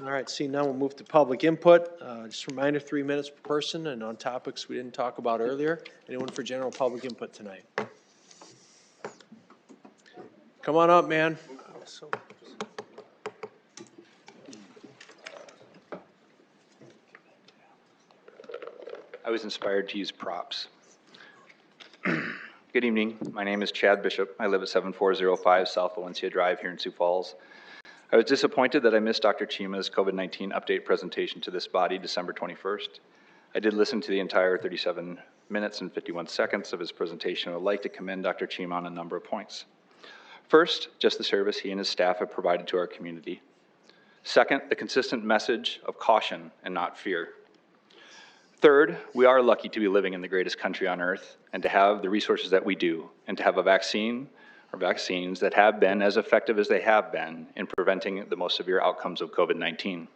All right, seeing none, we'll move to public input. Just a reminder, 3 minutes per person, and on topics we didn't talk about earlier. Anyone for general public input tonight? Come on up, man. I was inspired to use props. Good evening. My name is Chad Bishop. I live at 7405 South Valencia Drive here in Sioux Falls. I was disappointed that I missed Dr. Chima's COVID-19 update presentation to this body December 21st. I did listen to the entire 37 minutes and 51 seconds of his presentation. I would like to commend Dr. Chima on a number of points. First, just the service he and his staff have provided to our community. Second, the consistent message of caution and not fear. Third, we are lucky to be living in the greatest country on earth and to have the resources that we do, and to have a vaccine or vaccines that have been as effective as they have been in preventing the most severe outcomes of COVID-19.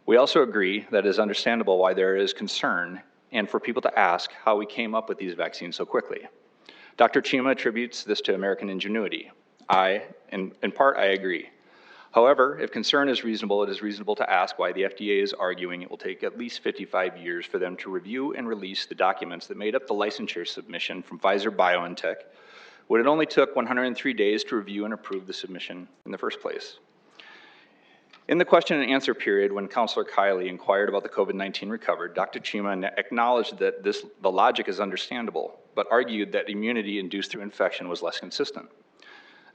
We also agree that it is understandable why there is concern and for people to ask how we came up with these vaccines so quickly. Dr. Chima attributes this to American ingenuity. In part, I agree. However, if concern is reasonable, it is reasonable to ask why the FDA is arguing it will take at least 55 years for them to review and release the documents that made up the licensure submission from Pfizer-BioNTech, when it only took 103 days to review and approve the submission in the first place. In the question and answer period, when Councilor Kiley inquired about the COVID-19 recovery, Dr. Chima acknowledged that the logic is understandable, but argued that immunity induced through infection was less consistent.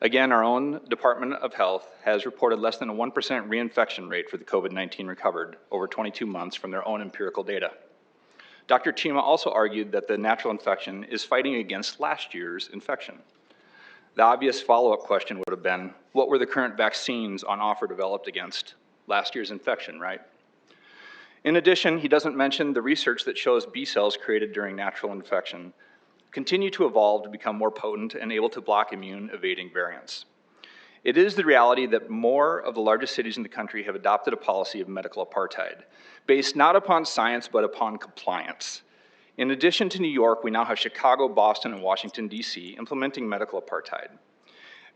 Again, our own Department of Health has reported less than a 1% reinfection rate for the COVID-19 recovered over 22 months from their own empirical data. Dr. Chima also argued that the natural infection is fighting against last year's infection. The obvious follow-up question would have been, what were the current vaccines on offer developed against last year's infection, right? In addition, he doesn't mention the research that shows B cells created during natural infection continue to evolve to become more potent and able to block immune-evading variants. It is the reality that more of the largest cities in the country have adopted a policy of medical apartheid, based not upon science, but upon compliance. In addition to New York, we now have Chicago, Boston, and Washington, D.C. implementing medical apartheid.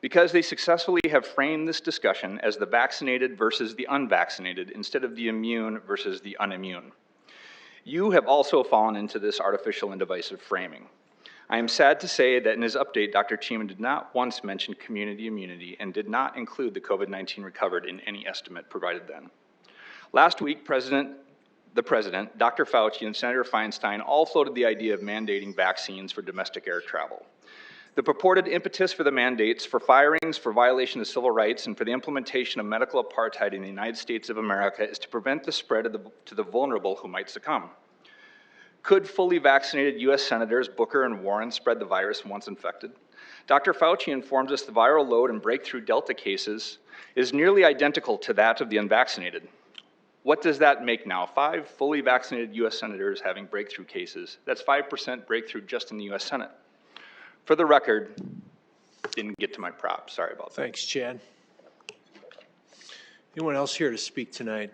Because they successfully have framed this discussion as the vaccinated versus the unvaccinated, instead of the immune versus the unimmune. You have also fallen into this artificial and divisive framing. I am sad to say that in his update, Dr. Chima did not once mention community immunity and did not include the COVID-19 recovered in any estimate provided then. Last week, the President, Dr. Fauci, and Senator Feinstein all floated the idea of mandating vaccines for domestic air travel. The purported impetus for the mandates, for firings, for violation of civil rights, and for the implementation of medical apartheid in the United States of America is to prevent the spread to the vulnerable who might succumb. Could fully vaccinated U.S. Senators Booker and Warren spread the virus once infected? Dr. Fauci informs us the viral load in breakthrough Delta cases is nearly identical to that of the unvaccinated. What does that make now? 5 fully vaccinated U.S. Senators having breakthrough cases. That's 5% breakthrough just in the U.S. Senate. For the record, didn't get to my prop. Sorry about that. Thanks, Chad. Anyone else here to speak tonight?